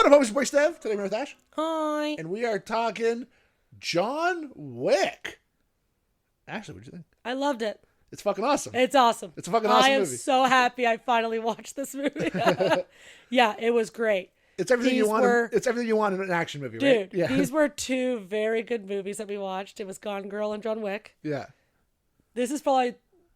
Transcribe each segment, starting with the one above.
What about your boy Stev? Today we're with Ash. Hi. And we are talking John Wick. Ashley, what do you think? I loved it. It's fucking awesome. It's awesome. It's a fucking awesome I am movie. so happy I finally watched this movie. Yeah, it was great. It's everything These you want. were- It's everything you want in an action movie, Dude, right? Yeah. these were two very good movies that we watched. It was Gone Girl and John Wick. Yeah. This is probably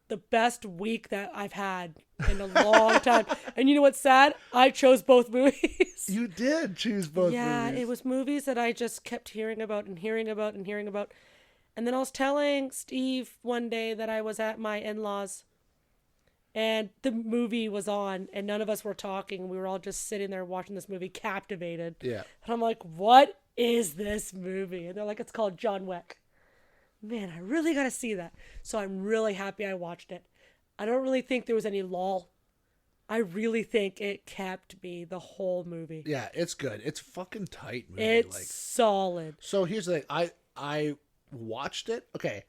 the best week that I've had in a long time. And you know what's sad? I chose both movies. You did choose both Yeah, movies. it was movies that I just kept hearing about and hearing about and hearing about. And then I was telling Steve one day that I was at my in-laws and the movie was on and none of us were talking. We were all just sitting there watching this movie captivated. Yeah. And I'm like, what is this movie? And they're like, it's called John Wick. Man, I really got to see that. So I'm really happy I watched it. I don't really think there was any lull. I really think it kept me the whole movie. Yeah, it's good. It's fucking tight movie. It's solid. So here's the thing. I watched it. Okay.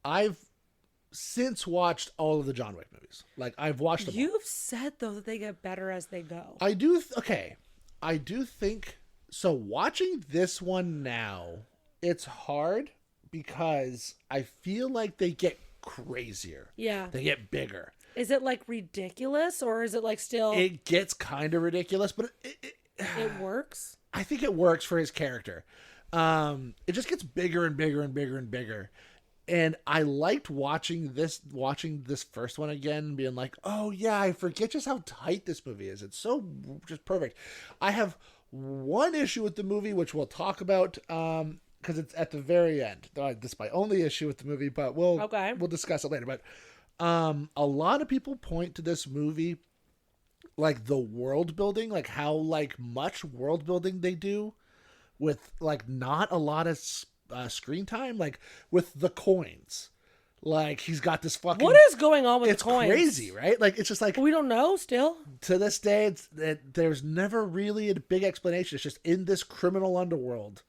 I've since watched all of the John Wick movies. Like, I've watched them all. You've said, though, that they get better as they go. I do. Okay. I do think. So watching this one now, it's hard because I feel like they get crazier. Yeah. They get bigger. Is it, like, ridiculous, or is it, like, still... It gets kind of ridiculous, but it works? I think it works for his character. It just gets bigger and bigger and bigger and bigger. And I liked watching this first one again, being like, oh yeah, I forget just how tight this movie is. It's so just perfect. I have one issue with the movie, which we'll talk about, because it's at the very end. This is my only issue with the movie, but we'll discuss it later. But a lot of people point to this movie, like the world building, like how like much world building they do with like not a lot of screen time, like with the coins. Like he's got this fucking... What is going on with the coins? It's crazy, right? Like it's just like... We don't know still. To this day, there's never really a big explanation. It's just in this criminal underworld,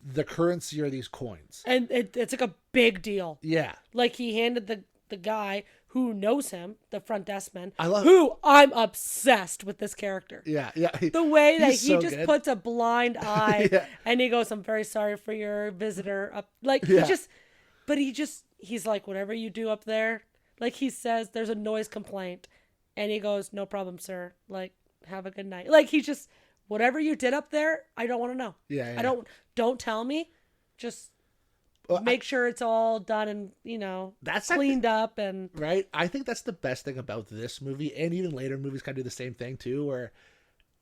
the currency are these coins. And it's like a big deal. Yeah. Like he handed the guy who knows him, the front desk man, who I'm obsessed with this character. Yeah, yeah. The way that he so just good. puts a blind eye Yeah. and he goes, I'm very sorry for your visitor. Like Yeah. he's like, whatever you do up there, like he says, there's a noise complaint. And he goes, no problem, sir. Like, have a good night. Like he just, whatever you did up there, I don't want to know. Yeah, yeah. Don't tell me. Just make sure it's all done and, that's cleaned up and... Right? I think that's the best thing about this movie, and even later movies kind of do the same thing too, where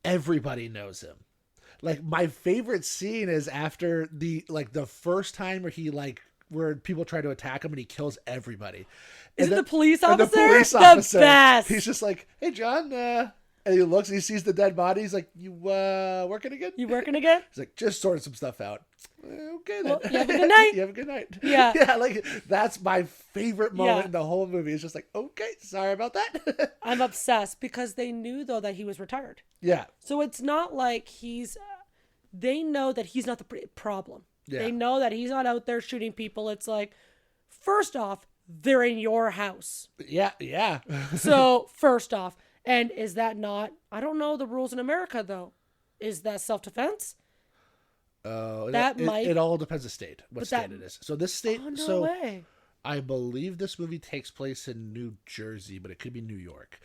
everybody knows him. Like, my favorite scene is after the first time where people try to attack him and he kills everybody. Is it the police officer? The police officer. The best. He's just like, hey, John, and he looks, he sees the dead body. He's like, you working again? You working again? He's like, just sorting some stuff out. Okay, then. Well, you have a good night. You have a good night. Yeah. Yeah, like, that's my favorite moment Yeah. in the whole movie. It's just like, okay, sorry about that. I'm obsessed because they knew, though, that he was retired. Yeah. So it's not like they know that he's not the problem. Yeah. They know that he's not out there shooting people. It's like, first off, they're in your house. Yeah, yeah. So, first off, and is that not, I don't know the rules in America, though. Is that self-defense? It all depends on the state, what state it is. So this state, Oh, no way. I believe this movie takes place in New Jersey, but it could be New York.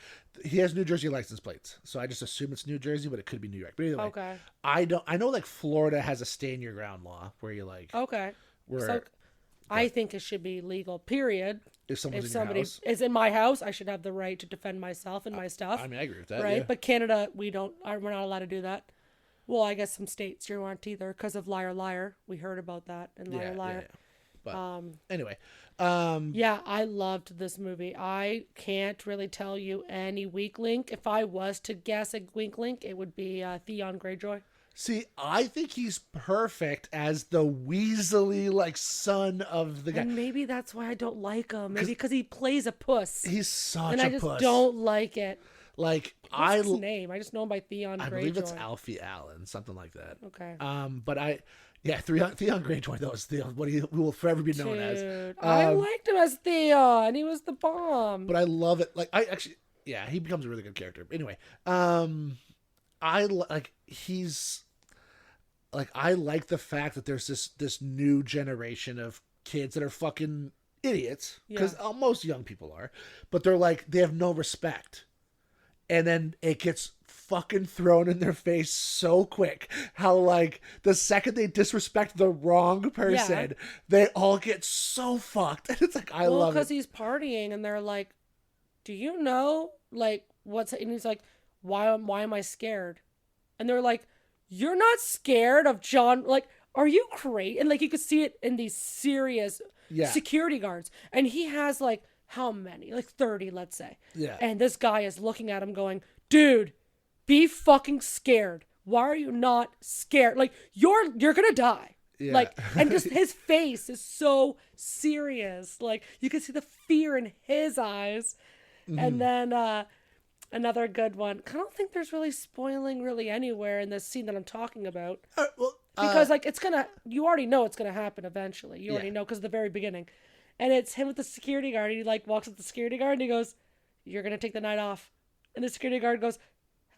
He has New Jersey license plates, so I just assume it's New Jersey, but it could be New York. But either way, Okay. I know like Florida has a stand your ground law where you like, Okay. where So, I think it should be legal, period. if someone's If in your somebody house. is in my house, I should have the right to defend myself and my stuff. I mean, I agree with that. Right? Yeah. But Canada, we're not allowed to do that. Well, I guess some states you aren't either because of Liar Liar. We heard about that in Liar Liar. Yeah. But anyway, Yeah, I loved this movie. I can't really tell you any weak link. If I was to guess a weak link, it would be Theon Greyjoy. see, I think he's perfect as the Weasley like son of the guy. And maybe that's why I don't like him. Maybe because he plays a puss. He's such and a I just puss. don't like it. Like What's his name? I just know him by Theon Greyjoy. I believe it's Alfie Allen, something like that. Okay. But Theon Greyjoy, that was Theon, what he will forever be known as. Dude, I liked him as Theon. He was the bomb. But I love it. Like, he becomes a really good character. Anyway, he's like I like the fact that there's this new generation of kids that are fucking idiots, because most young people are, but they're like, they have no respect, and then it gets fucking thrown in their face so quick how like the second they disrespect the wrong person, they all get so fucked. And it's like, I love it. Because he's partying and they're like, do you know like what's, and he's like, why am I scared? And they're like, you're not scared of John, like, are you crazy? And like you could see it in these serious security guards, and he has like how many, like 30, let's say, and this guy is looking at him going, dude, be fucking scared. Why are you not scared? Like you're gonna die. Like, and just his face is so serious. Like you can see the fear in his eyes. And then another good one. I don't think there's really spoiling really anywhere in this scene that I'm talking about. Because like you already know it's gonna happen eventually. You already know because of the very beginning. And it's him with the security guard. And he like walks up the security guard and he goes, "You're gonna take the night off." And the security guard goes,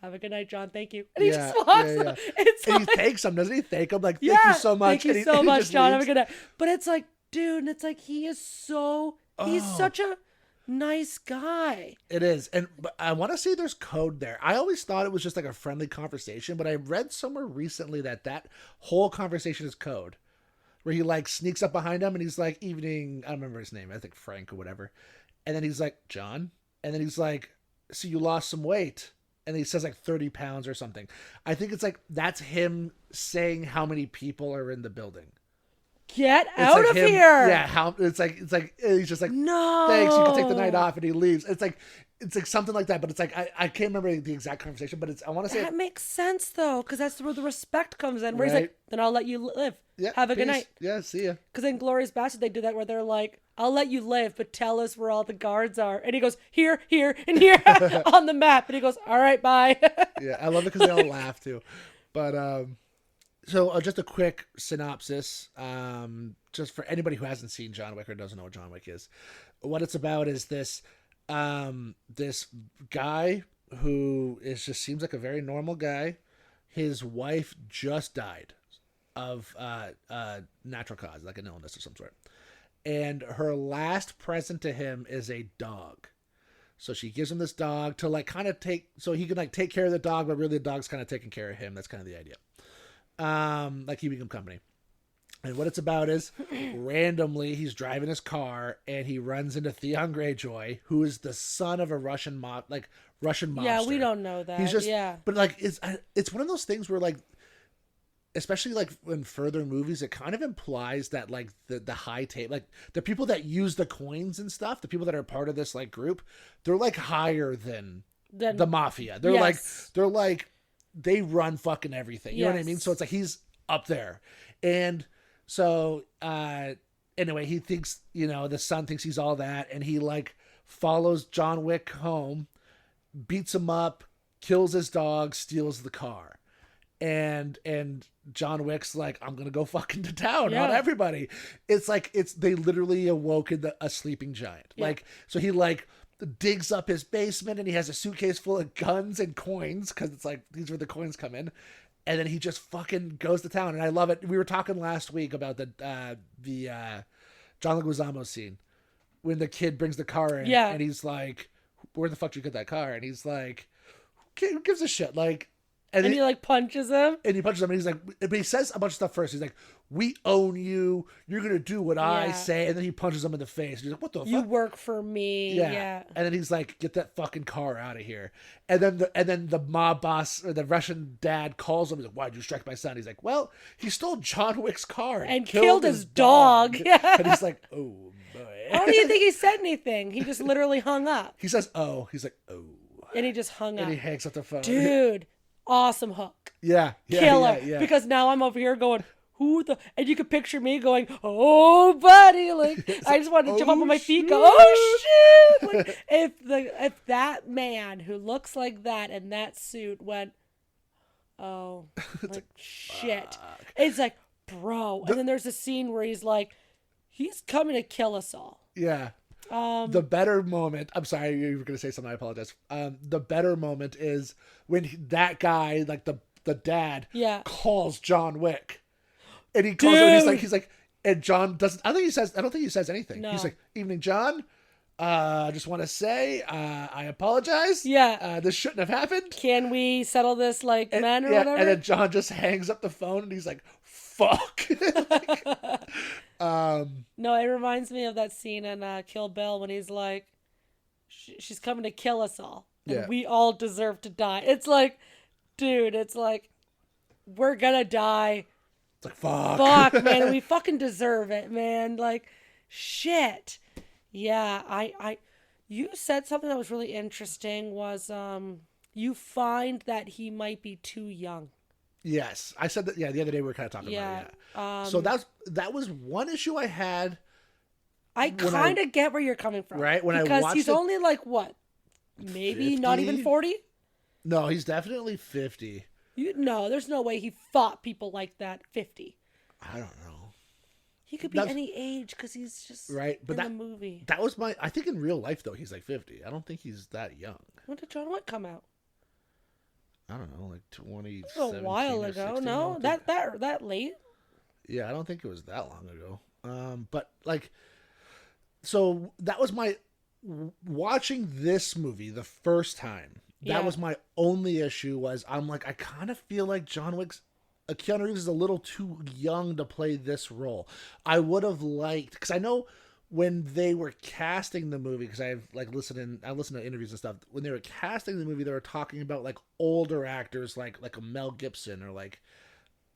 "Have a good night, John. Thank you." And he just walks up. It's and he thanks him, doesn't he? Thank him, like, thank you so much. Thank you so much, John. Have a good night. But it's like, dude, and it's like he's such a nice guy. It is. And but I want to say there's code there. I always thought it was just like a friendly conversation, but I read somewhere recently that whole conversation is code. Where he like sneaks up behind him and he's like, evening, I don't remember his name, I think Frank or whatever. And then he's like, John? And then he's like, so you lost some weight. And he says like 30 pounds or something. I think it's like, that's him saying how many people are in the building. Get out of here. Yeah, it's like he's just like, no, thanks, you can take the night off, and he leaves. It's like something like that, but it's like I can't remember the exact conversation, but I want to say that makes sense though, because that's where the respect comes in. Where he's like, then I'll let you live. Yeah, have a good night. Yeah, see ya. Because in Glorious Bastard they do that where they're like, I'll let you live, but tell us where all the guards are. And he goes, here, and here on the map, and he goes, all right, bye. Yeah, I love it because they all laugh too. But so just a quick synopsis, just for anybody who hasn't seen John Wick or doesn't know what John Wick is. What it's about is this guy who just seems like a very normal guy. His wife just died of natural cause, like an illness of some sort. And her last present to him is a dog. So she gives him this dog to like kind of so he can like take care of the dog, but really the dog's kind of taking care of him. That's kind of the idea. Like keeping him company. And what it's about is randomly he's driving his car and he runs into Theon Greyjoy, who is the son of a Russian mobster. Yeah, we don't know that. He's just, but like it's one of those things where like, especially like in further movies, it kind of implies that like the high table, like the people that use the coins and stuff, the people that are part of this like group, they're like higher than the mafia. They're like they run fucking everything. You know what I mean? So it's like he's up there. And so anyway, he thinks, the son thinks he's all that, and he like follows John Wick home, beats him up, kills his dog, steals the car. And John Wick's like, I'm gonna go fucking to town on everybody. It's like they literally awoken a sleeping giant. Yeah. Like, so he like digs up his basement and he has a suitcase full of guns and coins, because it's like these are where the coins come in. And then he just fucking goes to town, and I love it. We were talking last week about the John Leguizamo scene when the kid brings the car in, and he's like, "Where the fuck did you get that car?" And he's like, "Who gives a shit?" Like. And he like punches him. And he punches him and he's like, but he says a bunch of stuff first. He's like, we own you. You're going to do what I say. And then he punches him in the face. And he's like, what the fuck? You work for me. Yeah. And then he's like, get that fucking car out of here. And then the mob boss or the Russian dad calls him. He's like, why'd you strike my son? He's like, well, he stole John Wick's car and killed his dog. Yeah. And he's like, oh boy. I don't even think he said anything. He just literally hung up. He says, oh. He's like, oh. And he just hung up. And he hangs up the phone. Dude. Awesome hook. Yeah. Killer. Yeah. Because now I'm over here going, and you can picture me going, oh buddy, like I just want to jump up on my feet, go, oh shit. Like if that man who looks like that in that suit went, oh like shit. It's like, bro. And then there's a scene where he's like, he's coming to kill us all. Yeah. The better moment, I'm sorry, you were going to say something, I apologize. The better moment is when that guy, like the the dad, Yeah. calls John Wick. And he calls him and he's like, and John doesn't, I don't think he says anything. No. He's like, evening, John. I just want to say, I apologize. Yeah. This shouldn't have happened. Can we settle this like men or yeah, whatever? and then John just hangs up the phone and he's like, fuck. No, it reminds me of that scene in Kill Bill when he's like, she's coming to kill us all. And Yeah. we all deserve to die. It's like, dude, it's like, we're gonna die. It's like, fuck. Fuck, man. We fucking deserve it, man. Like, shit. Yeah, you said something that was really interesting was, you find that he might be too young. Yes. I said that, the other day we were kind of talking about it. Yeah. So that was one issue I had. I kind of get where you're coming from. Right? When because I watched he's only like, what? Maybe 50? not even 40? No, he's definitely 50. No, there's no way he fought people like that 50. I don't know. He could be any age because he's just right, but in the movie. That was I think in real life, though, he's like 50. I don't think he's that young. When did John Wick come out? I don't know, like 20. A while ago. No, that late. Yeah, I don't think it was that long ago. But like, so that was my watching this movie the first time. That was my only issue. Was I'm like, I kind of feel like Keanu Reeves is a little too young to play this role. I would have liked, because I know when they were casting the movie, because I listened to interviews and stuff. When they were casting the movie, they were talking about like older actors, like a Mel Gibson, or like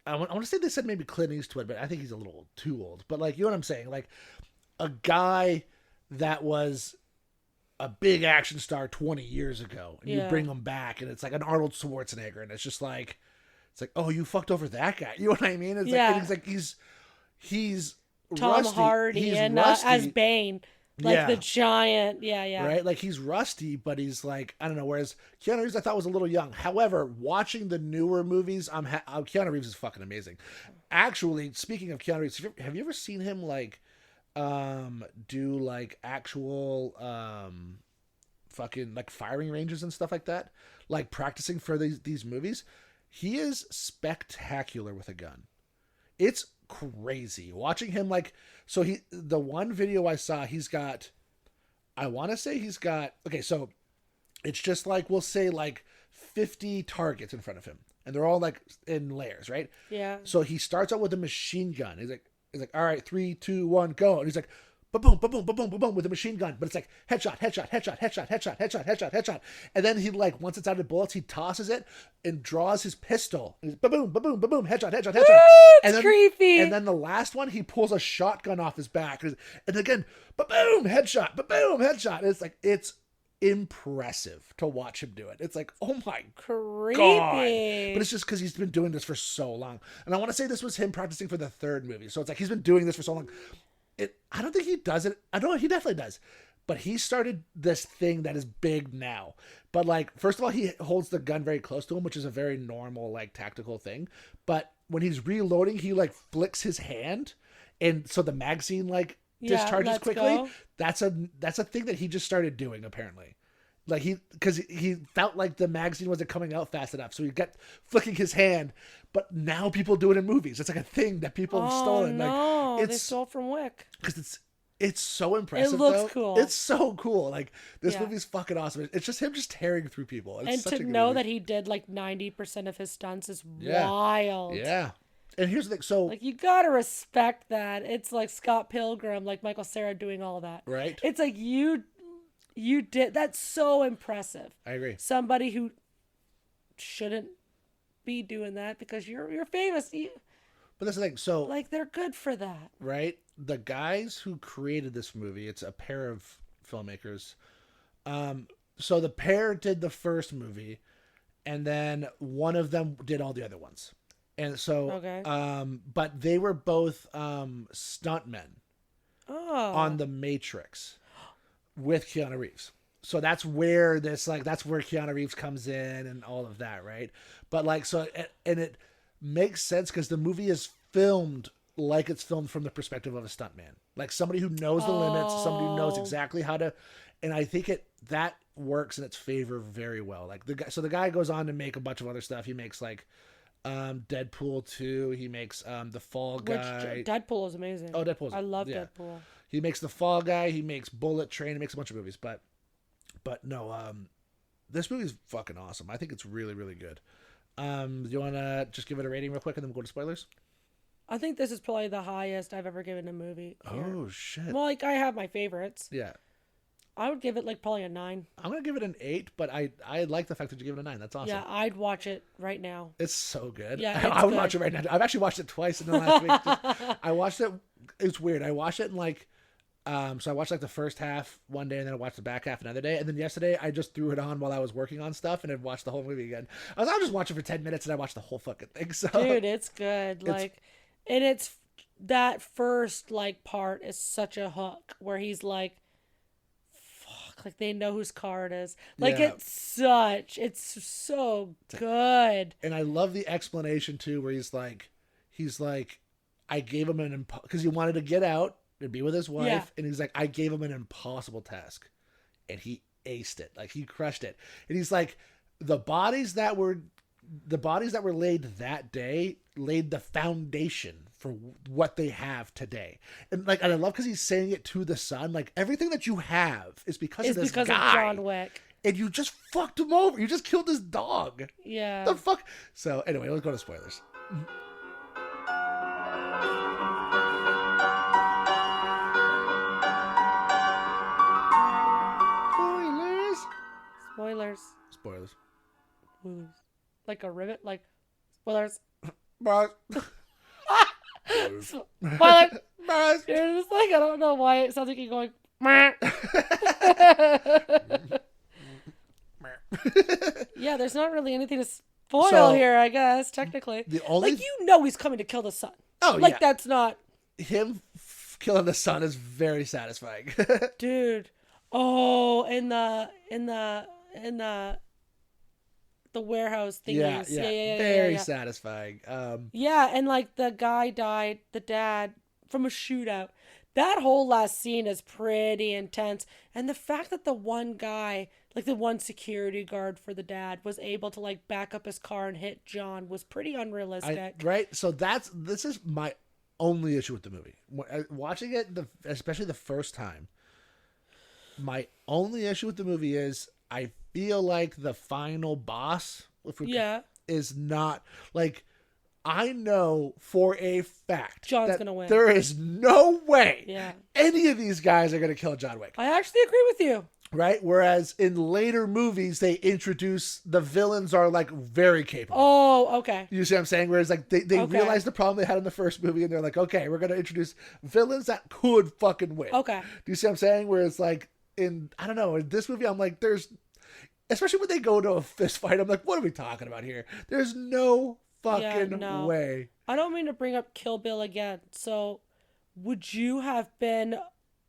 I want to say they said maybe Clint Eastwood, but I think he's a little too old. But like, you know what I'm saying? Like a guy that was a big action star 20 years ago, and you bring him back, and it's like an Arnold Schwarzenegger, and it's just like, oh, you fucked over that guy. You know what I mean? It's like, it's like he's Tom rusty. Hardy He's and rusty. as Bane, like the giant, right? Like he's rusty, but he's like, I don't know. Whereas Keanu Reeves, I thought was a little young. However, watching the newer movies, Keanu Reeves is fucking amazing. Actually, speaking of Keanu Reeves, have you ever seen him like do like actual fucking like firing ranges and stuff like that, like practicing for these movies? He is spectacular with a gun. It's crazy watching him. Like, so the one video I saw, I want to say he's got, okay, so it's just like, we'll say like 50 targets in front of him, and they're all like in layers, right? Yeah. So he starts out with a machine gun. He's like, all right, 3, 2, 1, go. And he's like, boom, boom, boom, boom, boom, boom, boom, with a machine gun. But it's like headshot, headshot, headshot, headshot, headshot, headshot, headshot, headshot. And then he like, once it's out of bullets, he tosses it and draws his pistol. And he's boom, boom, boom, boom, headshot, headshot, headshot. It's creepy. And then the last one, he pulls a shotgun off his back. And again, boom, headshot, boom, headshot. And it's like, it's impressive to watch him do it. It's like, oh my creepy. God. But it's just because he's been doing this for so long. And I want to say this was him practicing for the third movie. So it's like, he's been doing this for so long. I don't think he does it. I don't know. He definitely does. But he started this thing that is big now. But like, first of all, he holds the gun very close to him, which is a very normal, like, tactical thing. But when he's reloading, he like flicks his hand. And so the magazine like discharges quickly. Go. That's a thing that he just started doing, apparently. Like because he felt like the magazine wasn't coming out fast enough. So he kept flicking his hand. But now people do it in movies. It's like a thing that people have stolen. No, like, they stole from Wick. Because it's so impressive. It looks cool. It's so cool. Like, this movie's fucking awesome. It's just him just tearing through people. It's and such to a know movie. that he did like 90% of his stunts is wild. Yeah. And here's the thing. So, like, you gotta respect that. It's like Scott Pilgrim, like Michael Cera doing all that. Right. It's like you did. That's so impressive. I agree. Somebody who shouldn't be doing that because you're famous. But that's the thing. So, like, they're good for that. Right. The guys who created this movie, it's a pair of filmmakers. So the pair did the first movie, and then one of them did all the other ones. And so, but they were both stuntmen on The Matrix with Keanu Reeves. So that's where that's where Keanu Reeves comes in and all of that, right? But like, so, and it makes sense because the movie is filmed like it's filmed from the perspective of a stuntman, like somebody who knows the limits, somebody who knows exactly how to, and I think that works in its favor very well. Like the guy goes on to make a bunch of other stuff. He makes like Deadpool 2. He makes the Fall Which Guy. Deadpool is amazing. Oh, Deadpool's I love Deadpool. He makes the Fall Guy. He makes Bullet Train. He makes a bunch of movies, but no, this movie's fucking awesome. I think it's really, really good. Do you want to just give it a rating real quick and then we'll go to spoilers? I think this is probably the highest I've ever given a movie. Here. Oh shit! Well, like I have my favorites. Yeah, I would give it like probably a 9. I'm gonna give it an 8, but I like the fact that you give it a 9. That's awesome. Yeah, I'd watch it right now. It's so good. Yeah, I would watch it right now. I've actually watched it twice in the last week. I watched it. It's weird. I watched it in like, so I watched like the first half one day and then I watched the back half another day. And then yesterday I just threw it on while I was working on stuff and then watched the whole movie again. I'll just watch it for 10 minutes and I watched the whole fucking thing. So dude, it's good. And it's that first like part is such a hook where he's like, like they know whose car it is. Like it's so good. And I love the explanation too, where he's like, I gave him because he wanted to get out and be with his wife, and he's like, I gave him an impossible task, and he aced it. Like he crushed it. And he's like, the bodies that were laid that day laid the foundation for what they have today. And I love because he's saying it to the son, like everything that you have is because of John Wick. And you just fucked him over. You just killed his dog. Yeah. The fuck. So anyway, let's go to spoilers. Spoilers. Like a rivet, like spoilers. Spoilers. Spoiler. You're just like, I don't know why it sounds like you're going. Yeah, there's not really anything to spoil here, I guess, technically. He's coming to kill the son. Oh, yeah. That's not... Him killing the son is very satisfying. Dude. Oh, in the warehouse thingies. Yeah. Very satisfying. Yeah, and the guy died, the dad, from a shootout. That whole last scene is pretty intense. And the fact that the one guy, the one security guard for the dad, was able to back up his car and hit John was pretty unrealistic. Right? So this is my only issue with the movie. Watching it, especially the first time, my only issue with the movie is I feel like the final boss is not I know for a fact John's gonna win. There is no way any of these guys are gonna kill John Wick. I actually agree with you. Right? Whereas in later movies, they introduce the villains are very capable. Oh, okay. You see what I'm saying? Whereas they realize the problem they had in the first movie and they're like, okay, we're going to introduce villains that could fucking win. Okay. Do you see what I'm saying? Whereas I don't know, in this movie, I'm like, especially when they go to a fist fight, I'm like, what are we talking about here? There's no fucking way. I don't mean to bring up Kill Bill again. So would you have been,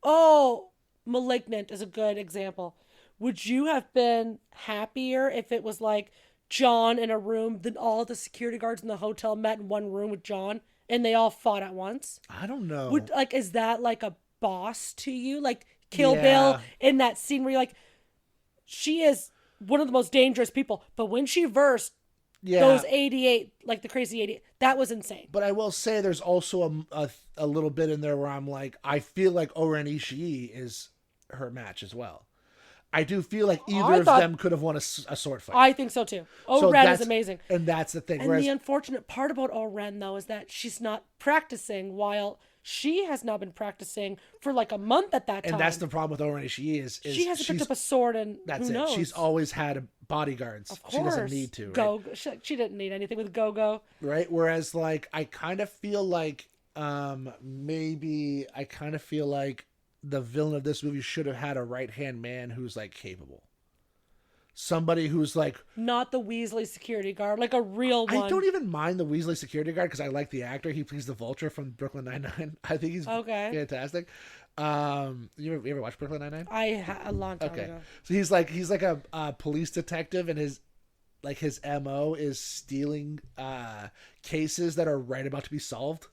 Malignant is a good example. Would you have been happier if it was John in a room, then all the security guards in the hotel met in one room with John and they all fought at once? I don't know. Is that a boss to you? Kill Bill in that scene where you're she is one of the most dangerous people, but when she versed those 88, the crazy 88, that was insane. But I will say there's also a little bit in there where I'm I feel like Oren Ishii is her match as well. I do feel like either of them could have won a sword fight. I think so too. Oren is amazing. And that's the thing. And the unfortunate part about Oren, though, is that she's not practicing while she has not been practicing for a month at that time. And that's the problem with Oren Ishii is she hasn't picked up a sword and who knows? She's always had bodyguards. Of course. She doesn't need to. Right? She didn't need anything with Go-Go. Right? Whereas I kind of feel maybe I kind of feel like the villain of this movie should have had a right-hand man who's capable. Somebody who's not the Weasley security guard, a real one. I don't even mind the Weasley security guard because I like the actor. He plays the Vulture from Brooklyn Nine-Nine. I think he's fantastic. You ever watch Brooklyn Nine-Nine? A long time ago. So he's a police detective, and his MO is stealing cases that are right about to be solved.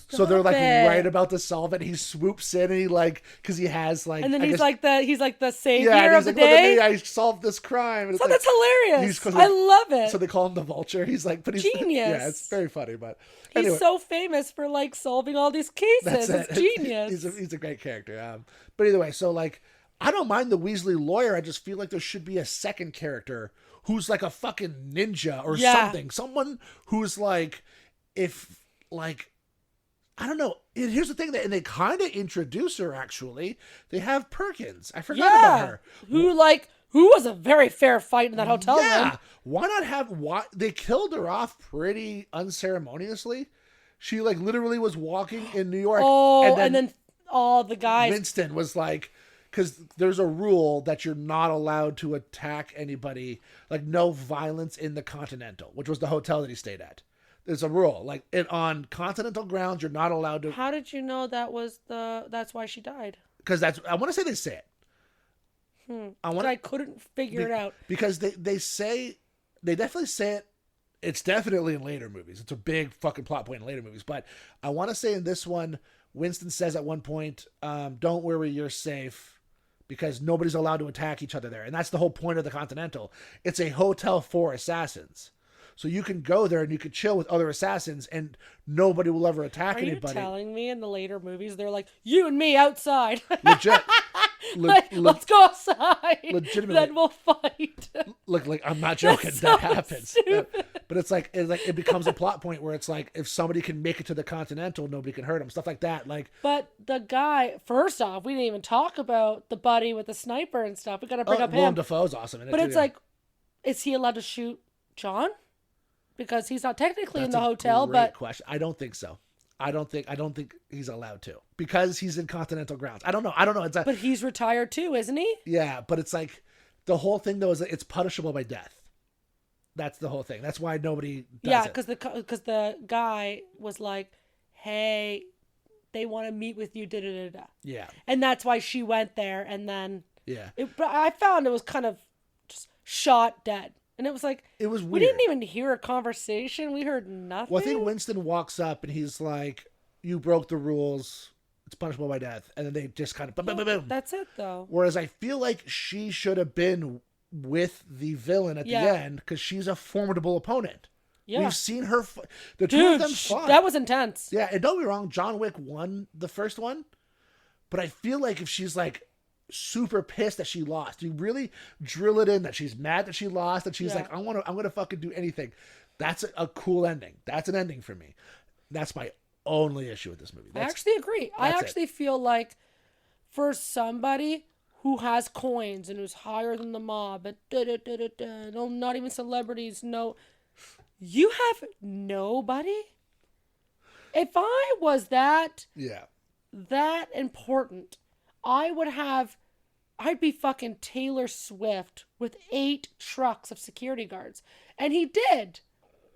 So they're like it. right about to solve it. He swoops in and he like, because he has like, and then I he's guess, like the savior and of he's the like, look at day. me, I solved this crime. And So it's that's hilarious. like, I love it. So they call him the Vulture. He's like, but he's Genius. Yeah, it's very funny. But he's anyway, so famous for like solving all these cases. that's It's genius. He's a great character. But either way, so like, I don't mind the Weasley lawyer. I just feel like there should be a second character who's like a fucking ninja or something. Someone who's like, if like, I don't know. And here's the thing and they kind of introduce her. Actually, they have Perkins. I forgot about her. Who was a very fair fight in that hotel room. Why not have? Why they killed her off pretty unceremoniously? She like literally was walking in New York. And then all the guys. Winston was like, because there's a rule that you're not allowed to attack anybody. Like no violence in the Continental, which was the hotel that he stayed at. There's a rule, like on Continental grounds, you're not allowed to. How did you know that's why she died? Because I want to say they say it. I couldn't figure it out. Because they definitely say it. It's definitely in later movies. It's a big fucking plot point in later movies. But I want to say in this one, Winston says at one point, don't worry, you're safe. Because nobody's allowed to attack each other there. And that's the whole point of the Continental. It's a hotel for assassins. So you can go there and you can chill with other assassins and nobody will ever attack anybody. Are you telling me in the later movies they're like, you and me outside? Legit. Let's go outside. Legitimately. Then we'll fight. Look, like I'm not joking. So that happens. But it's like it becomes a plot point where it's like if somebody can make it to the Continental, nobody can hurt them. Stuff like that. Like, but the guy, first off, we didn't even talk about the buddy with the sniper and stuff. We got to bring up Willem him. Dafoe's awesome. But it's like, is he allowed to shoot John? Because he's not technically in the hotel. But question. I don't think so. I don't think he's allowed to because he's in Continental grounds. I don't know. But he's retired too, isn't he? Yeah, but it's like the whole thing though is that it's punishable by death. That's the whole thing. That's why nobody does it. because the guy was like, "Hey, they want to meet with you." Da da da da. Yeah, and that's why she went there, and then but I found it was kind of just shot dead. And it was like, it was weird. We didn't even hear a conversation. We heard nothing. Well, I think Winston walks up and he's like, you broke the rules. It's punishable by death. And then they just kind of boom, boom, boom, boom. That's it, though. Whereas I feel like she should have been with the villain at the end because she's a formidable opponent. Yeah. We've seen her. The two of them fought. That was intense. Yeah. And don't be wrong. John Wick won the first one. But I feel like if she's like, super pissed that she lost. You really drill it in that she's mad that she lost, that she's like, I'm gonna fucking do anything. That's a cool ending. That's an ending for me. That's my only issue with this movie. I actually agree. I actually feel like for somebody who has coins and who's higher than the mob, and no, not even celebrities, no, you have nobody. If I was that important, I'd be fucking Taylor Swift with 8 trucks of security guards. And he did.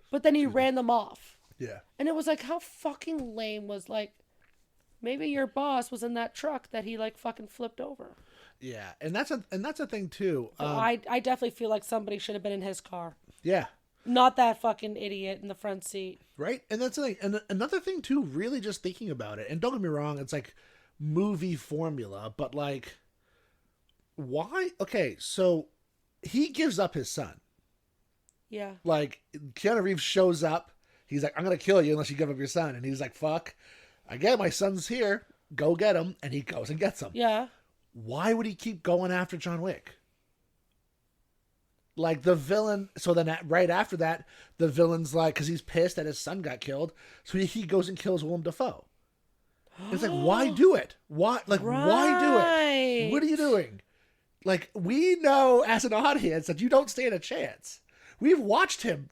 But then he ran them off. Yeah. And it was like, how fucking lame was like, maybe your boss was in that truck that he like fucking flipped over. Yeah. And that's a thing too. So I definitely feel like somebody should have been in his car. Yeah. Not that fucking idiot in the front seat. Right. And that's the thing. And another thing too, really just thinking about it, and don't get me wrong, it's like movie formula, but like, why? Okay, so he gives up his son. Yeah. Like, Keanu Reeves shows up. He's like, I'm going to kill you unless you give up your son. And he's like, fuck. I get my son's here. Go get him. And he goes and gets him. Yeah. Why would he keep going after John Wick? Like, the villain... So then right after that, the villain's like... Because he's pissed that his son got killed. So he goes and kills Willem Dafoe. It's like, why do it? Why? Like, why do it? What are you doing? Like, we know as an audience that you don't stand a chance. We've watched him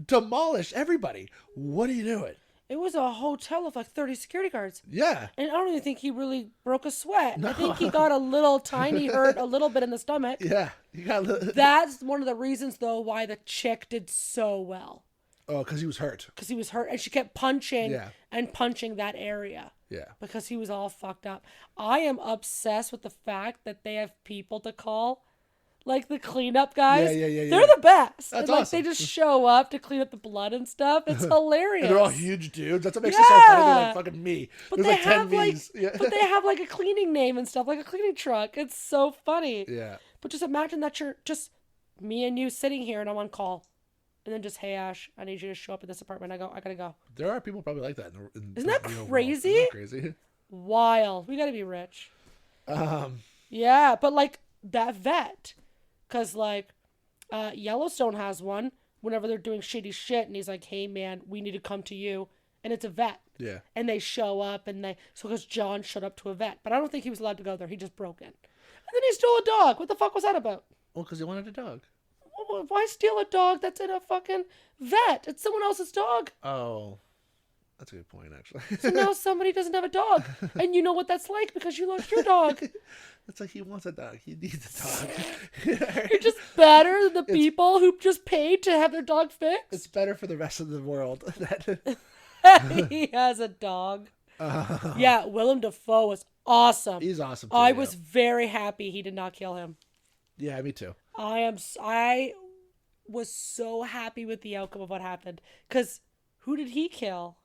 demolish everybody. What are you doing? It was a hotel of like 30 security guards. Yeah. And I don't even think he really broke a sweat. No. I think he got a little tiny hurt, a little bit in the stomach. Yeah. That's one of the reasons, though, why the chick did so well. Oh, because he was hurt. Because he was hurt. And she kept punching and punching that area. Yeah. Because he was all fucked up. I am obsessed with the fact that they have people to call. like the cleanup guys. Yeah. They're the best. That's and, like, awesome. They just show up to clean up the blood and stuff. It's hilarious. And they're all huge dudes. That's what makes it so funny. They're like fucking me. But There's they like 10 have like, me's. Yeah. but they have like a cleaning name and stuff, like a cleaning truck. It's so funny. Yeah. But just imagine that you're just me and you sitting here and I'm on call. And then just, hey, Ash, I need you to show up at this apartment. I gotta go. There are people probably like that. Isn't that crazy? Isn't that crazy? Wild. We gotta be rich. Um. Yeah, but like that vet. Because like Yellowstone has one whenever they're doing shitty shit. And he's like, hey, man, we need to come to you. And it's a vet. Yeah. And they show up so because John showed up to a vet. But I don't think he was allowed to go there. He just broke in. And then he stole a dog. What the fuck was that about? Well, because he wanted a dog. Why steal a dog that's in a fucking vet? It's someone else's dog. Oh, that's a good point, actually. So now somebody doesn't have a dog. And you know what that's like because you lost your dog. It's like he wants a dog. He needs a dog. You're just better than the people who just paid to have their dog fixed. It's better for the rest of the world. He has a dog. Yeah, Willem Dafoe was awesome. He's awesome, too, I was very happy he did not kill him. Yeah, me too. I was so happy with the outcome of what happened. Because who did he kill?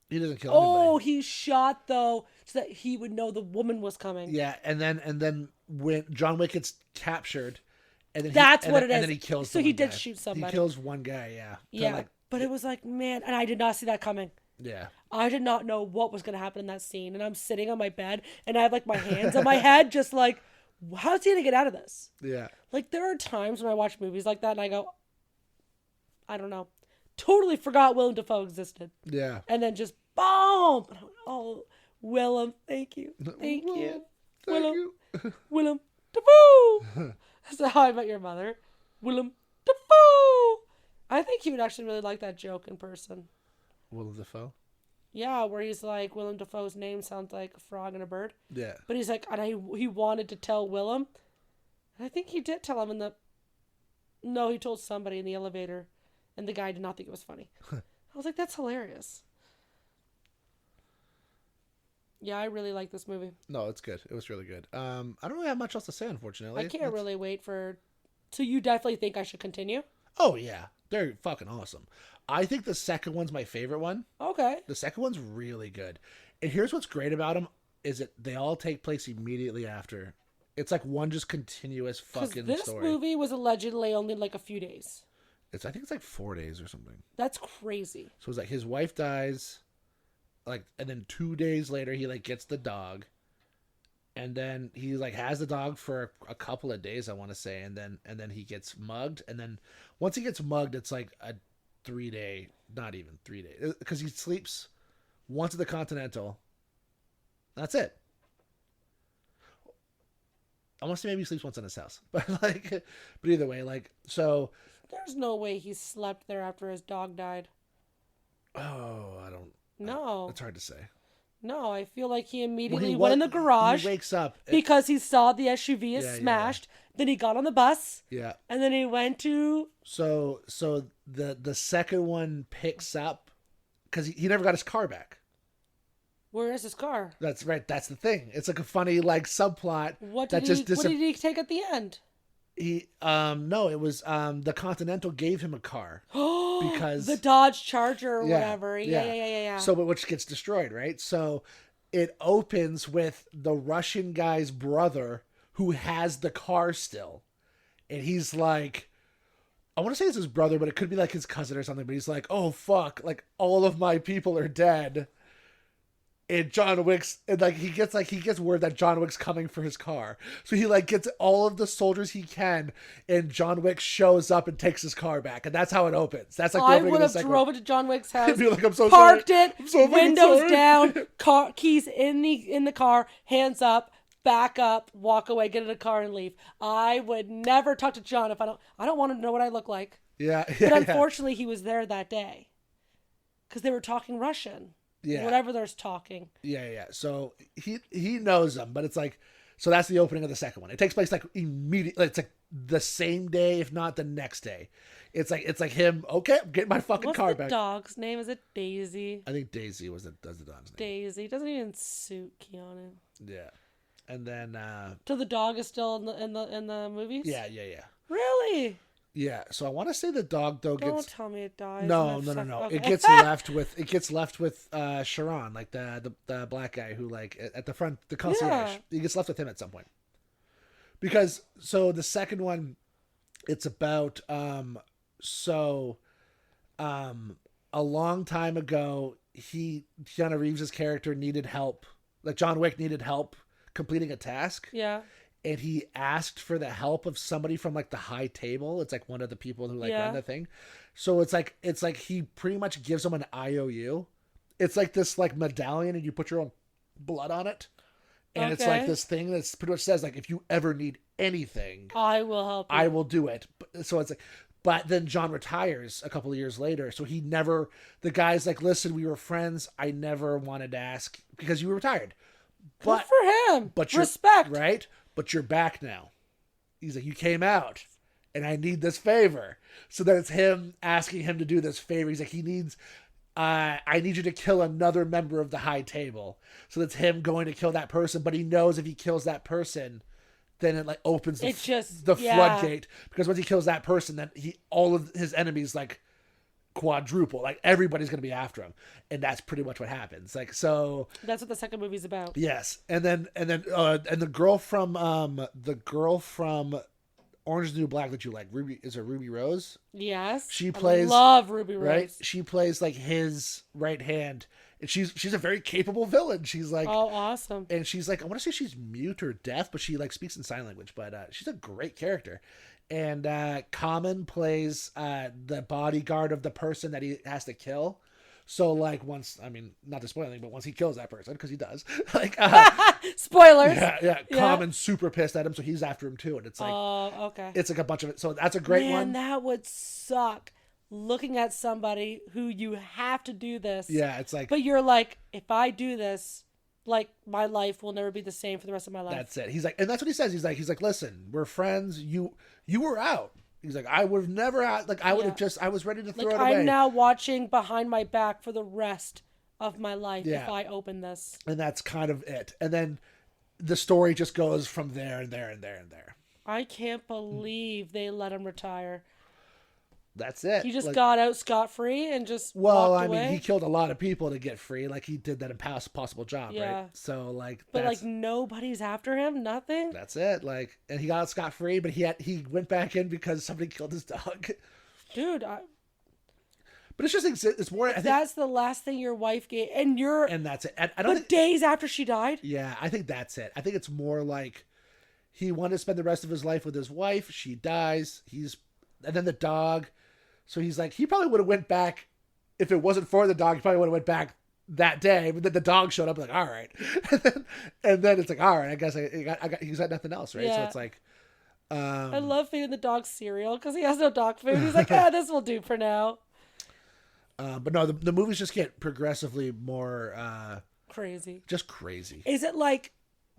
He doesn't kill anybody. Oh, he shot, though, so that he would know the woman was coming. Yeah, and then when John Wick gets captured, and then that's what it is. And then he kills. So he did shoot somebody. He kills one guy. Yeah. Yeah, but it was like, man, and I did not see that coming. Yeah. I did not know what was going to happen in that scene, and I'm sitting on my bed, and I have like my hands on my head, just like, how's he going to get out of this? Yeah. Like there are times when I watch movies like that, and I go, I don't know, totally forgot Willem Dafoe existed. Yeah. And then just boom! And I went, oh, Willem, thank you. Thank you. Willem Dafoe! That's how I met your mother. Willem Dafoe! I think he would actually really like that joke in person. Willem Dafoe? Yeah, where he's like, Willem Dafoe's name sounds like a frog and a bird. Yeah. But he's like, and he wanted to tell Willem. And I think he did tell him No, he told somebody in the elevator. And the guy did not think it was funny. I was like, that's hilarious. Yeah, I really like this movie. No, it's good. It was really good. I don't really have much else to say, unfortunately. I can't really wait for... So you definitely think I should continue? Oh, yeah. They're fucking awesome. I think the second one's my favorite one. Okay. The second one's really good. And here's what's great about them is that they all take place immediately after. It's like one just continuous fucking this story. This movie was allegedly only like a few days. I think it's like 4 days or something. That's crazy. So it's like his wife dies, like, and then 2 days later he like gets the dog, and then he like has the dog for a couple of days, I want to say, and then he gets mugged, and then once he gets mugged, it's like a 3 day, not even 3 days, because he sleeps once at the Continental. That's it. I want to say maybe he sleeps once in his house, but either way, like, so. There's no way he slept there after his dog died. Oh, I don't. No. It's hard to say. No, I feel like he immediately went in the garage. He wakes up. Because he saw the SUV is smashed. Yeah. Then he got on the bus. Yeah. And then he went to... So the second one picks up because he never got his car back. Where is his car? That's right. That's the thing. It's like a funny like subplot. What did he take at the end? It was the Continental gave him a car because the Dodge Charger or whatever. Yeah. So, which gets destroyed, right? So, it opens with the Russian guy's brother who has the car still, and he's like, I want to say it's his brother, but it could be like his cousin or something. But he's like, oh fuck, like all of my people are dead. And John Wick's, and like he gets word that John Wick's coming for his car, so he like gets all of the soldiers he can, and John Wick shows up and takes his car back, and that's how it opens. That's like the I would have drove it to John Wick's house, be like, I'm so parked sorry. it, windows down, car keys in the car, hands up, back up, walk away, get in the car, and leave. I would never talk to John if I don't want to know what I look like. Yeah, but unfortunately, he was there that day because they were talking Russian. Yeah. Whatever there's talking. Yeah. So he knows them, but it's like, so that's the opening of the second one. It takes place like immediately. It's like the same day, if not the next day. It's like him. Okay, I'm getting my fucking car back. What's the dog's name? Is it Daisy? I think Daisy does the dog's name. Daisy doesn't even suit Keanu. Yeah. And then So the dog is still in the movies? yeah. Really? Yeah, so I want to say the dog though Don't gets tell me it dies. no. Okay. It gets left with Sharon, like the black guy who like at the front, the concierge. Yeah. He gets left with him at some point. Because so the second one, it's about a long time ago, Keanu Reeves' character needed help. Like John Wick needed help completing a task. Yeah. And he asked for the help of somebody from like the high table. It's like one of the people who like run the thing. So it's like he pretty much gives him an IOU. It's like this like medallion, and you put your own blood on it. And it's like this thing that's pretty much says like, if you ever need anything, I will help you. I will do it. So it's like, but then John retires a couple of years later. So the guy's like, listen, we were friends. I never wanted to ask because you were retired. Good for him. But respect. Right? But you're back now. He's like, you came out and I need this favor. So then it's him asking him to do this favor. He's like, I need you to kill another member of the high table. So that's him going to kill that person. But he knows if he kills that person, then it like opens the floodgate. Because once he kills that person, then all of his enemies like quadruple. Like everybody's going to be after him. And that's pretty much what happens. Like, so that's what the second movie's about. Yes. And the girl from Orange is the New Black that you like, Ruby Rose? Yes. I love Ruby Rose. Right? She plays like his right hand. And she's a very capable villain. She's like, oh, awesome. And she's like, I want to say she's mute or deaf, but she like speaks in sign language. But she's a great character. And Common plays the bodyguard of the person that he has to kill. So like not to spoil anything, but once he kills that person, because he does, like spoilers. Yeah. Common's super pissed at him, so he's after him too, and it's like, okay, it's like a bunch of it. So that's a great one. Man, that would suck. Looking at somebody who you have to do this. Yeah, it's like, but you're like, if I do this, like my life will never be the same for the rest of my life. That's it. He's like, and that's what he says. He's like, listen, we're friends. You were out. He's like, I would have never, like, I would have I was ready to throw it away. I'm now watching behind my back for the rest of my life if I open this. And that's kind of it. And then the story just goes from there and there and there and there. I can't believe they let him retire. That's it. He just got out scot-free and just walked away. He killed a lot of people to get free. Like, he did that Impossible Job, right? So, like... But, like, nobody's after him? Nothing? That's it. Like, and he got scot-free, but he went back in because somebody killed his dog. Dude, But it's just... It's more... I think, that's the last thing your wife gave... And that's it. I don't days after she died? Yeah, I think that's it. I think it's more like... He wanted to spend the rest of his life with his wife. She dies. And then the dog... So he's like, he probably would have went back if it wasn't for the dog. He probably would have went back that day, but then the dog showed up. Like, all right, and then it's like, all right, I guess he's got nothing else, right? So it's like, I love feeding the dog cereal because he has no dog food. He's like, this will do for now. But no, the movies just get progressively more crazy. Just crazy. Is it like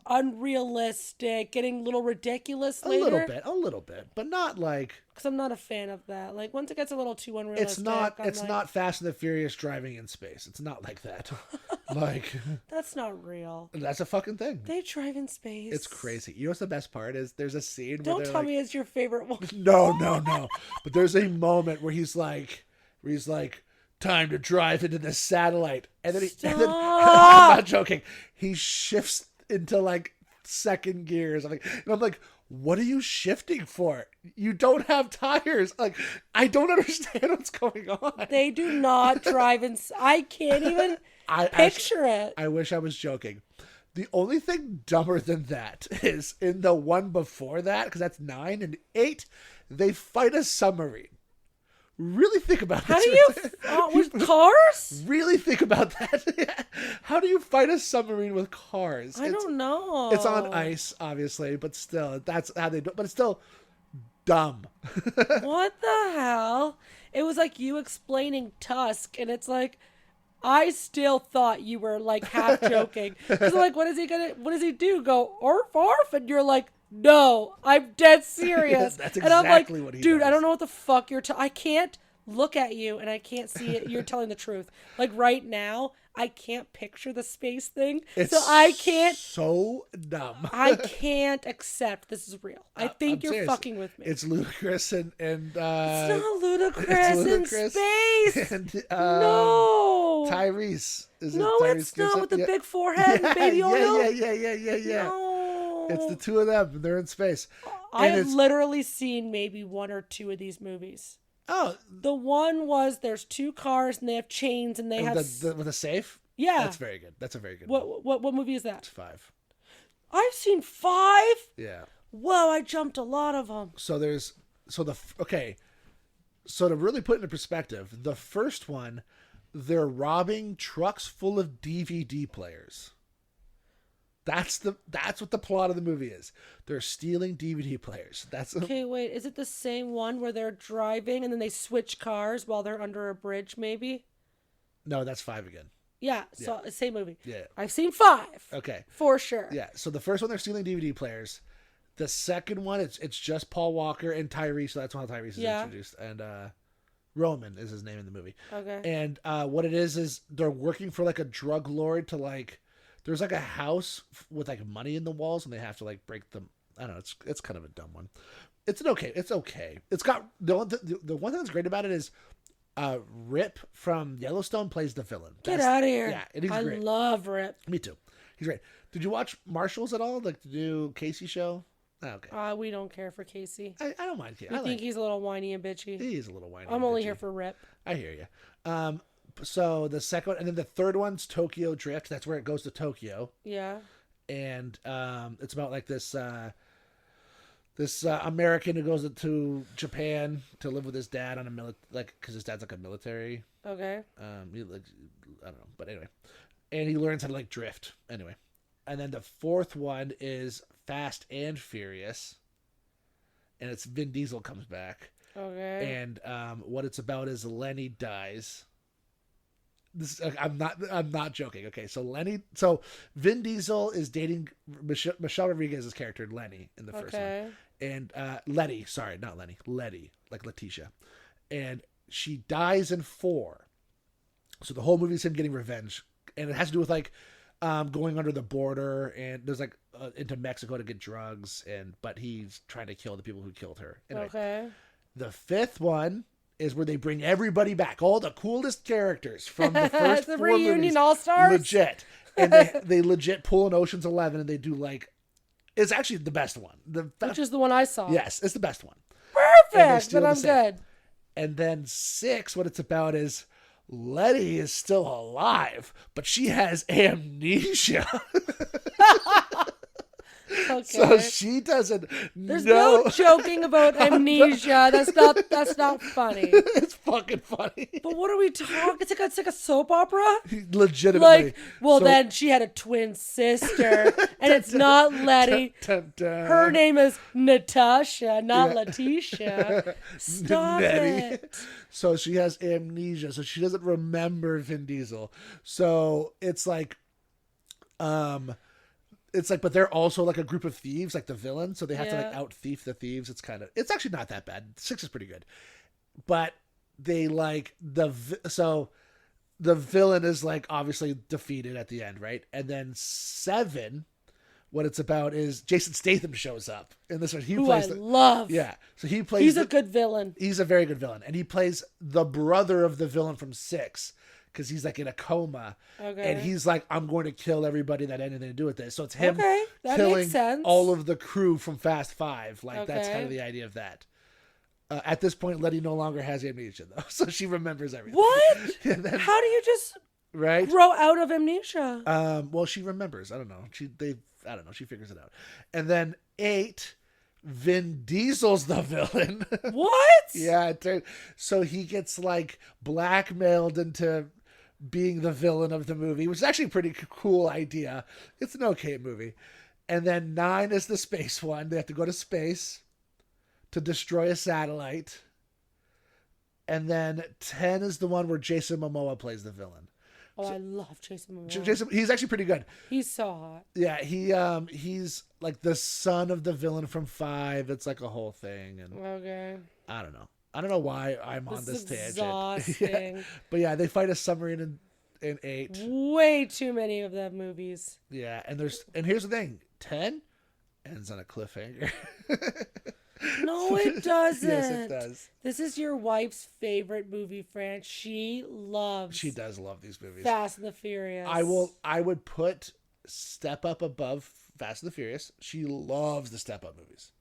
unrealistic, getting a little ridiculous later? A little bit, but not like... Because I'm not a fan of that. Like, once it gets a little too unrealistic... It's not Fast and the Furious driving in space. It's not like that. Like... That's not real. That's a fucking thing. They drive in space. It's crazy. You know what's the best part is? There's a scene where Don't tell me it's your favorite one. No. But there's a moment where he's like, time to drive into the satellite. And then I'm not joking. He shifts into like second gears. And I'm like, what are you shifting for? You don't have tires. Like, I don't understand what's going on. They do not drive in. I can't even picture it. I wish I was joking. The only thing dumber than that is in the one before that, because that's 9 and 8, they fight a submarine. Really think about How this. do you with cars? Really think about that. How do you fight a submarine with cars? I don't know. It's on ice, obviously, but still, that's how they do it. But it's still dumb. What the hell? It was like you explaining Tusk, and it's like, I still thought you were like half joking. Because like, what does he do? Go arf arf? And you're like, no, I'm dead serious. That's and I'm like, what he dude, does. I don't know what the fuck I can't look at you and I can't see it. You're telling the truth. Like right now, I can't picture the space thing. It's so I can't. so dumb. I can't accept this is real. I think I'm you're serious. fucking with me. It's ludicrous and It's not ludicrous, it's ludicrous in space. And, no. Tyrese. Is No, it Tyrese it's not Gibson? with the Yeah. big forehead and baby oil. Yeah. No. It's the two of them. They're in space. I've literally seen maybe one or two of these movies. Oh, The one was there's two cars and they have chains and they have with a safe. yeah. That's very good. That's a very good one. What movie is that? It's 5. I've seen 5. Yeah. Whoa, I jumped a lot of them. So So to really put it into perspective, the first one, they're robbing trucks full of DVD players. That's what the plot of the movie is. They're stealing DVD players. Okay, wait. Is it the same one where they're driving and then they switch cars while they're under a bridge, maybe? No, that's 5 again. Yeah, so same movie. Yeah. I've seen 5. Okay. For sure. Yeah. So the first one, they're stealing DVD players. The second one, it's just Paul Walker and Tyrese. So that's how Tyrese is introduced. And Roman is his name in the movie. Okay. And what it is they're working for like a drug lord to like. There's like a house with like money in the walls, and they have to like break them. I don't know. It's kind of a dumb one. It's okay. It's got the one thing that's great about it is Rip from Yellowstone plays the villain. Get out of here. Yeah, and he's great. I love Rip. Me too. He's great. Did you watch Marshalls at all? Like the new Casey show? Oh, okay. We don't care for Casey. I don't mind Casey. I think he's a little whiny and bitchy. He's a little whiny. I'm only here for Rip. I hear you. So the second one, and then the third one's Tokyo Drift. That's where it goes to Tokyo. Yeah. And it's about like this American who goes to Japan to live with his dad on because his dad's like a military. Okay. I don't know, but anyway, and he learns how to like drift anyway. And then the fourth one is Fast and Furious, and it's Vin Diesel comes back. Okay. And what it's about is Lenny dies. I'm not joking. Okay, so Vin Diesel is dating Michelle Rodriguez's character Lenny in the first one, and Letty, sorry, not Lenny, Letty, like Letitia, and she dies in 4. So the whole movie is him getting revenge, and it has to do with like going under the border, and there's like into Mexico to get drugs, but he's trying to kill the people who killed her. Anyway, okay. The 5th one is where they bring everybody back, all the coolest characters from the first the 4 reunion movies, all-stars? legit, and they legit pull an Ocean's 11, and they do like, it's actually the best one. Which is the one I saw. Yes, it's the best one. Perfect. Then I'm good. And then 6, what it's about is Letty is still alive, but she has amnesia. Okay. So she doesn't There's know. no joking about amnesia. That's not funny. It's fucking funny. But what are we talking? It's like a soap opera. Legitimately. Then she had a twin sister, and it's not Letty. Her name is Natasha, not Letitia. Stop it. So she has amnesia, so she doesn't remember Vin Diesel. So it's like, but they're also like a group of thieves, like the villain. So they have to like out thief the thieves. It's actually not that bad. 6 is pretty good, but they like so the villain is like obviously defeated at the end, right? And then 7, what it's about is Jason Statham shows up in this one. I love. Yeah, so he plays. He's a good villain. He's a very good villain, and he plays the brother of the villain from 6. Because he's like in a coma, and he's like, I'm going to kill everybody that had anything to do with this. So it's him killing all of the crew from Fast 5. Like that's kind of the idea of that. At this point, Letty no longer has amnesia though, so she remembers everything. What? Then, how do you just right grow out of amnesia? Well, she remembers. I don't know. I don't know. She figures it out. And then 8. Vin Diesel's the villain. What? Yeah. So he gets like blackmailed into being the villain of the movie, which is actually a pretty cool idea. It's an okay movie. And then 9 is the space one. They have to go to space to destroy a satellite. And then 10 is the one where Jason Momoa plays the villain. Oh, I love Jason Momoa. He's actually pretty good. He's so hot. Yeah, he's like the son of the villain from 5. It's like a whole thing. And okay. I don't know why I'm on this tangent. Exhausting. Yeah. But yeah, they fight a submarine and 8. Way too many of them movies. Yeah, and here's the thing. 10 ends on a cliffhanger. No, it doesn't. Yes, it does. This is your wife's favorite movie, Fran. She does love these movies. Fast and the Furious. I would put Step Up above Fast and the Furious. She loves the Step Up movies.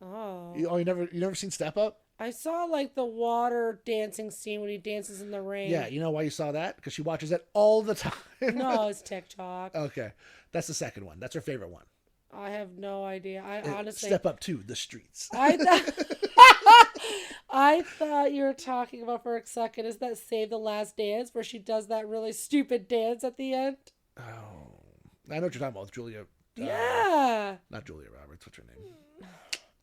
Oh. You never seen Step Up? I saw like the water dancing scene when he dances in the rain. Yeah, you know why you saw that? Because she watches it all the time. No, it's TikTok. Okay. That's the second one. That's her favorite one. I have no idea. I honestly Step Up to the streets. I thought you were talking about for a second. Is that Save the Last Dance where she does that really stupid dance at the end? Oh, I know what you're talking about with Julia. Yeah. Not Julia Roberts. What's her name?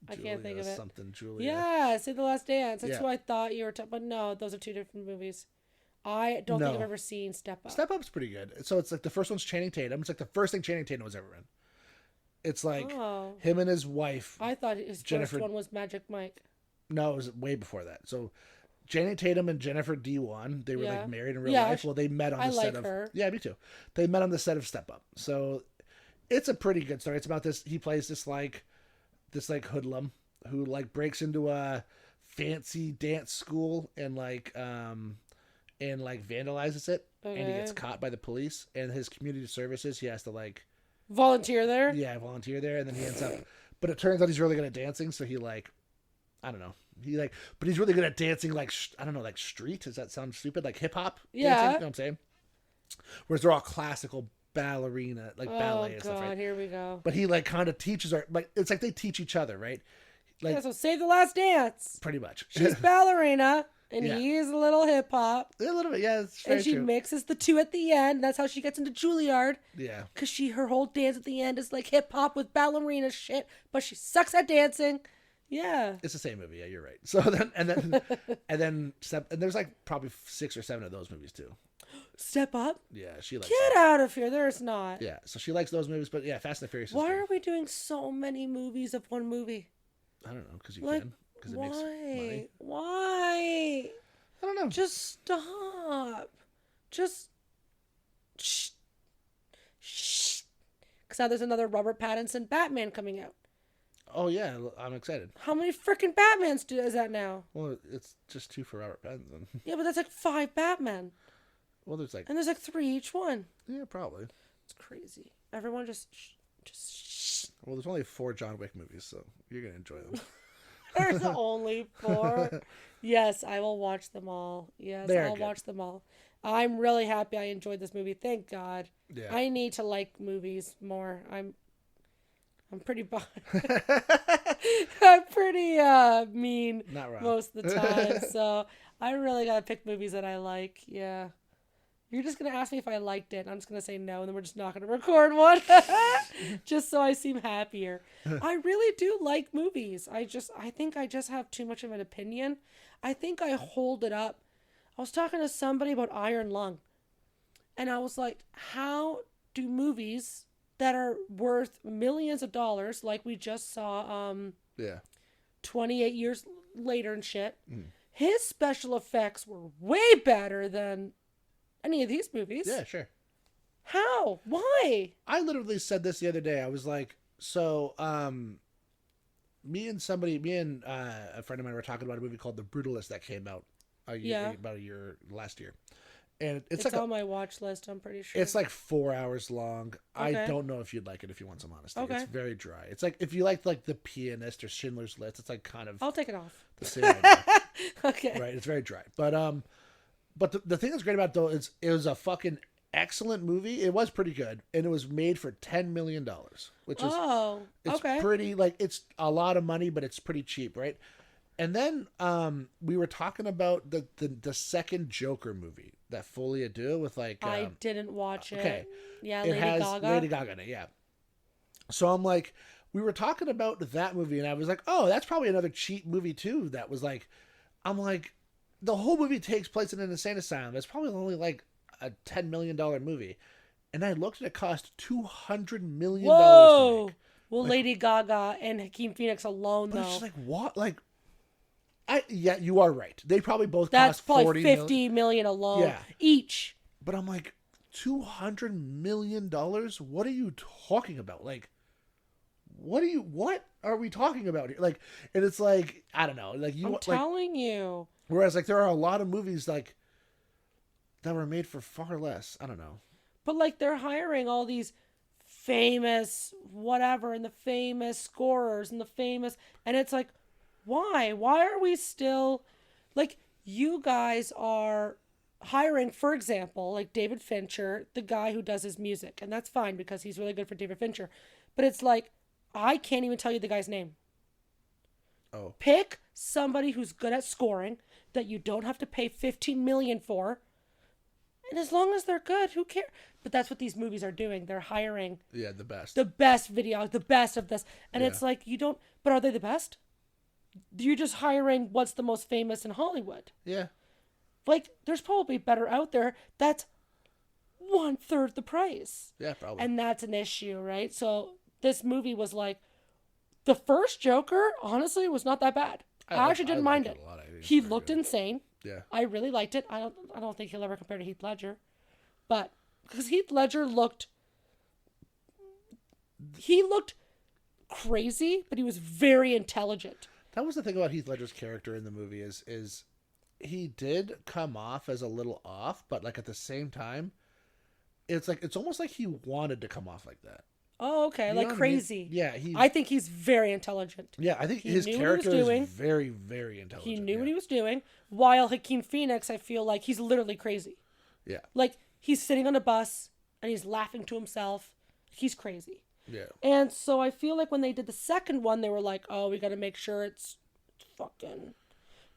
I can't think of it. Something Julia. Yeah, Save the Last Dance. That's Yeah. who I thought you were talking. But no, those are two different movies. I don't think I've ever seen Step Up. Step Up's pretty good. So it's like the first one's Channing Tatum. It's like the first thing Channing Tatum was ever in. It's like him and his wife. I thought his first one was Magic Mike. No, it was way before that. So Channing Tatum and Jennifer D1, they were like married in real life. Well, they met on the set of. Her. Yeah, me too. They met on the set of Step Up. So it's a pretty good story. It's about this. He plays this hoodlum who like breaks into a fancy dance school and vandalizes it, and he gets caught by the police. And his community services, he has to like volunteer there. Yeah, volunteer there, and then he ends up. But it turns out he's really good at dancing, so he like, I don't know, but he's really good at dancing like I don't know, like street. Does that sound stupid? Like hip hop. Yeah, dancing, you know what I'm saying. Whereas they're all classical ballerina, like ballet and stuff. Right? Here we go. But he like kind of teaches her, like it's like they teach each other, right? Like, yeah, so Save the Last Dance. Pretty much. She's ballerina, and he's a little hip hop. A little bit, yeah. It's very and she true. mixes the two at the end. That's how she gets into Juilliard. Yeah. Because her whole dance at the end is like hip hop with ballerina shit, but she sucks at dancing. Yeah. It's the same movie. Yeah, you're right. So then, and there's like probably 6 or 7 of those movies too. Step Up? Yeah, she likes Get out of here. There's not. Yeah, so she likes those movies, but yeah, Fast and the Furious is Why good. are we doing so many movies of one movie? I don't know, because you can. Because it makes money. Why? I don't know. Just stop. Just shh. Because now there's another Robert Pattinson Batman coming out. Oh yeah, I'm excited. How many freaking Batmans is that now? Well, it's just 2 for Robert Pattinson. Yeah, but that's like 5 Batman. Well, there's like... And there's like 3 each one. Yeah, probably. It's crazy. Everyone just shh. Well, there's only 4 John Wick movies, so you're going to enjoy them. There's only 4. Yes, I will watch them all. Yes, I'll watch them all. I'm really happy I enjoyed this movie. Thank God. Yeah. I need to like movies more. I'm pretty I'm pretty mean most of the time. So I really gotta pick movies that I like. Yeah. You're just gonna ask me if I liked it, and I'm just gonna say no, and then we're just not gonna record one. Just so I seem happier. I really do like movies. I think I just have too much of an opinion. I think I hold it up. I was talking to somebody about Iron Lung, and I was like, how do movies that are worth millions of dollars, like we just saw 28 years later and shit, his special effects were way better than any of these movies. Yeah, sure. How? Why? I literally said this the other day. I was like, so me and a friend of mine were talking about a movie called The Brutalist that came out about a year last year. And it's like on my watch list, I'm pretty sure. It's like 4 hours long. Okay. I don't know if you'd like it if you want some honesty. Okay. It's very dry. It's like if you like The Pianist or Schindler's List, it's like kind of I'll take it off. the same idea. Okay. Right, it's very dry. But the thing that's great about it though is it was a fucking excellent movie. It was pretty good, and it was made for $10 million, which is okay. pretty, like, it's a lot of money, but it's pretty cheap, right? And then we were talking about the second Joker movie, that Folie à Deux with like I didn't watch it. Okay, yeah, Lady Gaga in it, yeah. So I'm like, we were talking about that movie, and I was like, oh, that's probably another cheap movie too. That was like, I'm like, the whole movie takes place in an insane asylum. It's probably only like a $10 million movie. And I looked at it cost $200 million to make. Well, like, Lady Gaga and Joaquin Phoenix alone, but though. it's just like, what? Like, you are right. They probably both That's cost probably $40 $50 million alone each. But I'm like, $200 million? What are you talking about? Like, what are we talking about here? Like, and it's like, I don't know. Like, I'm telling you. Whereas, like, there are a lot of movies, like, that were made for far less. I don't know. But, like, they're hiring all these famous whatever and the famous scorers and the famous... And it's like, why? Why are we still... Like, you guys are hiring, for example, like David Fincher, the guy who does his music. And that's fine because he's really good for David Fincher. But it's like, I can't even tell you the guy's name. Oh. Pick somebody who's good at scoring that you don't have to pay $15 million for. And as long as they're good, who cares? But that's what these movies are doing. They're hiring the best. The best video, the best of this. And it's like, you don't... But are they the best? You're just hiring what's the most famous in Hollywood. Yeah. Like, there's probably better out there that's 1/3 the price. Yeah, probably. And that's an issue, right? So this movie was like... The first Joker, honestly, was not that bad. I actually didn't mind it. He looked insane. Yeah. I really liked it. I don't think he'll ever compare to Heath Ledger. But because Heath Ledger looked crazy, but he was very intelligent. That was the thing about Heath Ledger's character in the movie is he did come off as a little off, but like at the same time, it's almost like he wanted to come off like that. Oh, okay. You like crazy. I mean? Yeah, I think he's very intelligent. Yeah, I think his character is very, very intelligent. He knew what he was doing. While Joaquin Phoenix, I feel like he's literally crazy. Yeah. Like, he's sitting on a bus and he's laughing to himself. He's crazy. Yeah. And so I feel like when they did the second one, they were like, oh, we got to make sure it's fucking...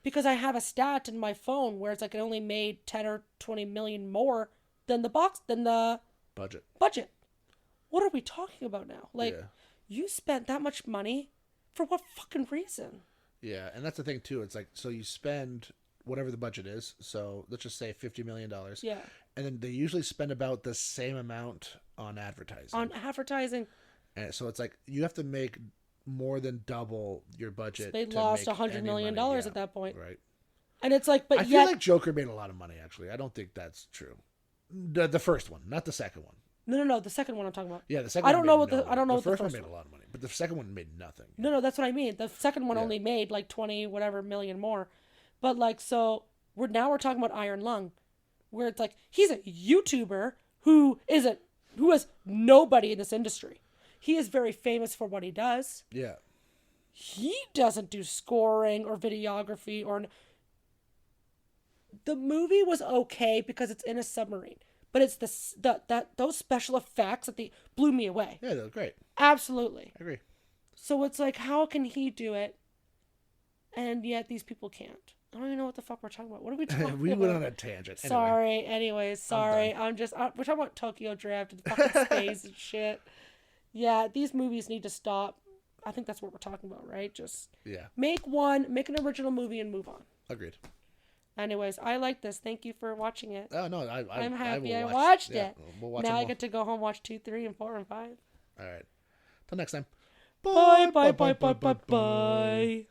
Because I have a stat in my phone where it's like it only made 10 or 20 million more than the budget. What are we talking about now? Like, you spent that much money for what fucking reason? Yeah, and that's the thing, too. It's like, so you spend whatever the budget is. So let's just say $50 million. Yeah. And then they usually spend about the same amount on advertising. And so it's like, you have to make more than double your budget. So they lost $100 million at that point. Right. And it's like, but I feel like Joker made a lot of money, actually. I don't think that's true. The first one, not the second one. No, the second one I'm talking about. Yeah, the second I one. don't know what the first one made a lot of money, but the second one made nothing. No, that's what I mean. The second one only made like 20 whatever million more. But like, so we're talking about Iron Lung, where it's like he's a YouTuber who has nobody in this industry. He is very famous for what he does. Yeah. He doesn't do scoring or videography or... The movie was okay because it's in a submarine. But it's those special effects that blew me away. Yeah, they look great. Absolutely. I agree. So it's like, how can he do it, and yet these people can't? I don't even know what the fuck we're talking about. What are we talking about? We went on a tangent. Sorry. Anyways, sorry. We're talking about Tokyo Drift and fucking space and shit. Yeah, these movies need to stop. I think that's what we're talking about, right? Just make an original movie and move on. Agreed. Anyways, I like this. Thank you for watching it. Oh, no, I'm happy I watched it. We'll watch now I get to go home, watch 2, 3, and 4, and 5. All right. Till next time. Bye.